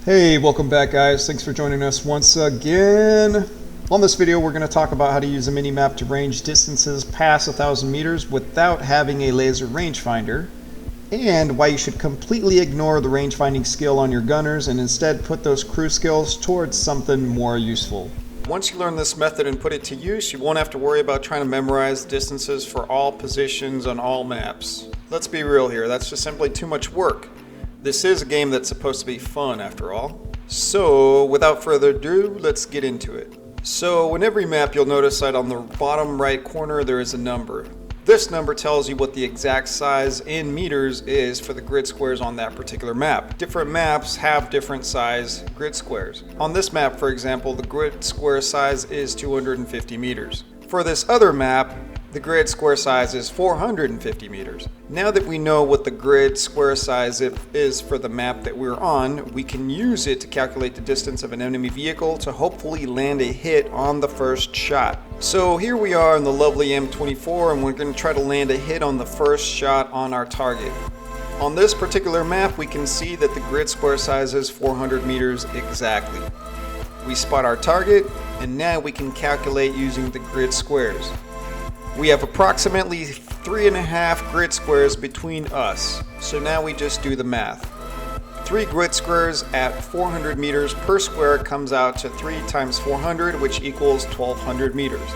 Hey, welcome back guys. Thanks for joining us once again. On this video we're going to talk about how to use a mini-map to range distances past 1,000 meters without having a laser rangefinder, and why you should completely ignore the range-finding skill on your gunners and instead put those crew skills towards something more useful. Once you learn this method and put it to use, you won't have to worry about trying to memorize distances for all positions on all maps. Let's be real here, that's just simply too much work. This is a game that's supposed to be fun after all. So without further ado, let's get into it. So in every map you'll notice that on the bottom right corner there is a number. This number tells you what the exact size in meters is for the grid squares on that particular map. Different maps have different size grid squares. On this map, for example, the grid square size is 250 meters. For this other map, the grid square size is 450 meters. Now that we know what the grid square size is for the map that we're on, we can use it to calculate the distance of an enemy vehicle to hopefully land a hit on the first shot. So here we are in the lovely M24 and we're going to try to land a hit on the first shot on our target. On this particular map we can see that the grid square size is 400 meters exactly. We spot our target and now we can calculate using the grid squares. We have approximately 3.5 grid squares between us, so now we just do the math. 3 grid squares at 400 meters per square comes out to 3 times 400, which equals 1200 meters.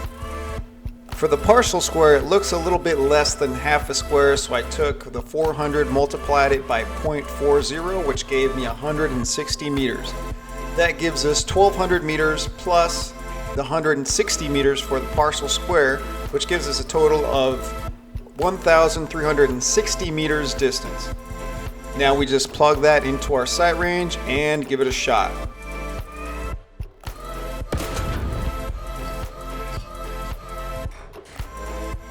For the partial square, it looks a little bit less than half a square, so I took the 400, multiplied it by 0.40, which gave me 160 meters. That gives us 1200 meters plus the 160 meters for the partial square, which gives us a total of 1,360 meters distance. Now we just plug that into our sight range and give it a shot.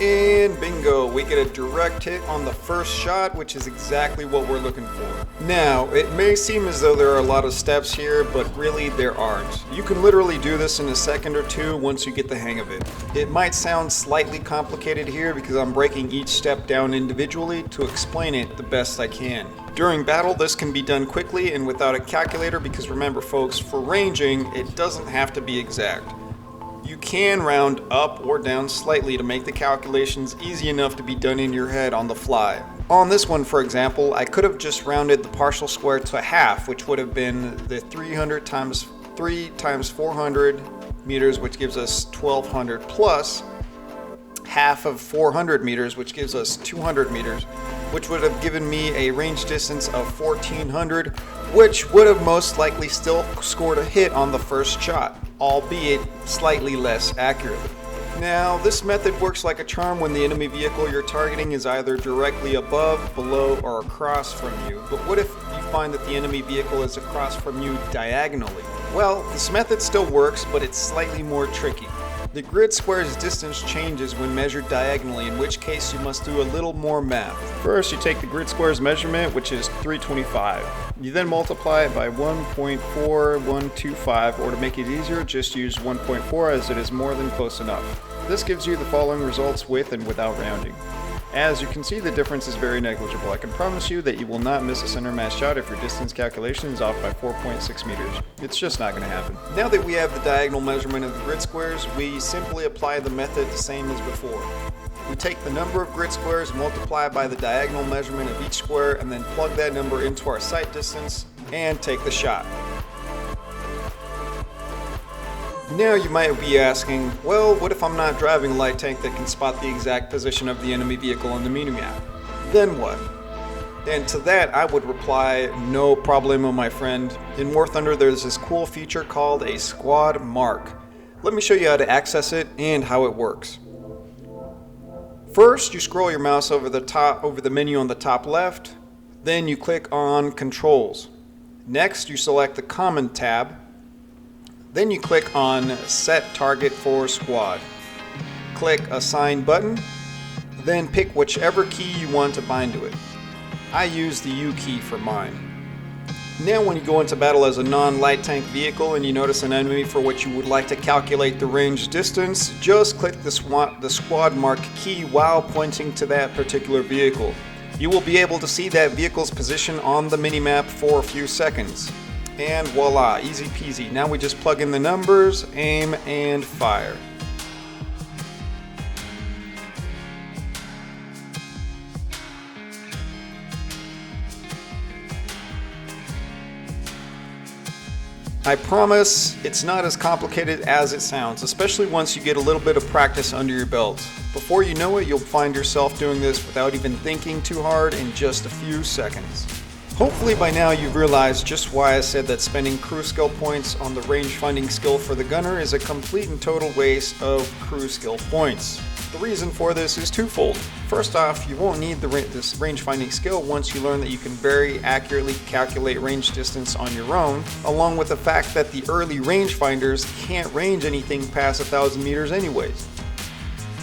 And bingo, we get a direct hit on the first shot, which is exactly what we're looking for. Now, it may seem as though there are a lot of steps here, but really there aren't. You can literally do this in a second or two once you get the hang of it. It might sound slightly complicated here because I'm breaking each step down individually to explain it the best I can. During battle, this can be done quickly and without a calculator because remember folks, for ranging, it doesn't have to be exact. You can round up or down slightly to make the calculations easy enough to be done in your head on the fly. On this one, for example, I could have just rounded the partial square to half, which would have been the 300 times 3 times 400 meters, which gives us 1200, plus half of 400 meters, which gives us 200 meters, which would have given me a range distance of 1400, which would have most likely still scored a hit on the first shot, albeit slightly less accurately. Now, this method works like a charm when the enemy vehicle you're targeting is either directly above, below, or across from you. But what if you find that the enemy vehicle is across from you diagonally? Well, this method still works, but it's slightly more tricky. The grid square's distance changes when measured diagonally, in which case you must do a little more math. First, you take the grid square's measurement, which is 325. You then multiply it by 1.4125, or to make it easier, just use 1.4 as it is more than close enough. This gives you the following results with and without rounding. As you can see, the difference is very negligible. I can promise you that you will not miss a center mass shot if your distance calculation is off by 4.6 meters. It's just not going to happen. Now that we have the diagonal measurement of the grid squares, we simply apply the method the same as before. We take the number of grid squares, multiply by the diagonal measurement of each square, and then plug that number into our sight distance and take the shot. Now you might be asking, well, what if I'm not driving a light tank that can spot the exact position of the enemy vehicle on the minimap? Then what? And to that I would reply, no problemo, my friend. In War Thunder there's this cool feature called a squad mark. Let me show you how to access it and how it works. First, you scroll your mouse over the menu on the top left, then you click on Controls. Next, you select the Common tab. Then you click on Set Target for Squad. Click Assign button, then pick whichever key you want to bind to it. I use the U key for mine. Now when you go into battle as a non-light tank vehicle and you notice an enemy for which you would like to calculate the range distance, just click the squad mark key while pointing to that particular vehicle. You will be able to see that vehicle's position on the minimap for a few seconds. And voila, easy peasy. Now we just plug in the numbers, aim, and fire. I promise it's not as complicated as it sounds, especially once you get a little bit of practice under your belt. Before you know it, you'll find yourself doing this without even thinking too hard in just a few seconds. Hopefully by now you've realized just why I said that spending crew skill points on the range finding skill for the gunner is a complete and total waste of crew skill points. The reason for this is twofold. First off, you won't need this range finding skill once you learn that you can very accurately calculate range distance on your own, along with the fact that the early range finders can't range anything past 1,000 meters anyways.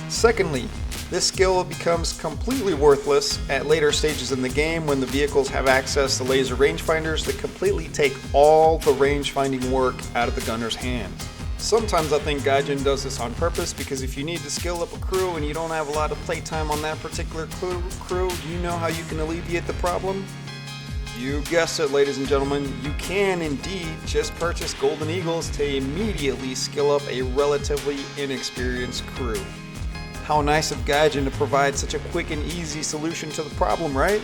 Secondly, this skill becomes completely worthless at later stages in the game when the vehicles have access to laser rangefinders that completely take all the range finding work out of the gunner's hands. Sometimes I think Gaijin does this on purpose because if you need to skill up a crew and you don't have a lot of playtime on that particular crew, do you know how you can alleviate the problem? You guessed it, ladies and gentlemen, you can indeed just purchase Golden Eagles to immediately skill up a relatively inexperienced crew. How nice of Gaijin to provide such a quick and easy solution to the problem, right?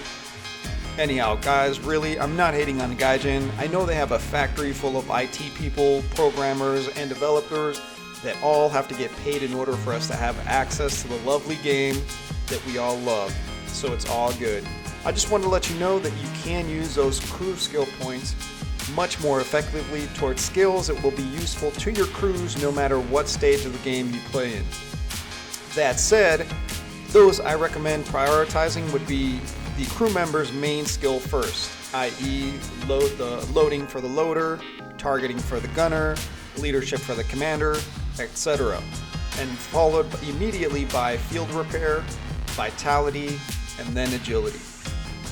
Anyhow, guys, really, I'm not hating on Gaijin. I know they have a factory full of IT people, programmers, and developers that all have to get paid in order for us to have access to the lovely game that we all love. So it's all good. I just wanted to let you know that you can use those crew skill points much more effectively towards skills that will be useful to your crews no matter what stage of the game you play in. That said, those I recommend prioritizing would be the crew member's main skill first, i.e. loading for the loader, targeting for the gunner, leadership for the commander, etc. And followed immediately by field repair, vitality, and then agility.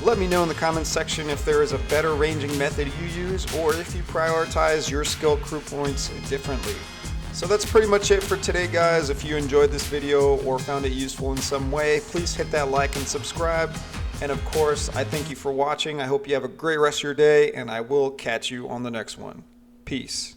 Let me know in the comments section if there is a better ranging method you use or if you prioritize your skill crew points differently. So that's pretty much it for today, guys. If you enjoyed this video or found it useful in some way, please hit that like and subscribe. And of course, I thank you for watching. I hope you have a great rest of your day, and I will catch you on the next one. Peace.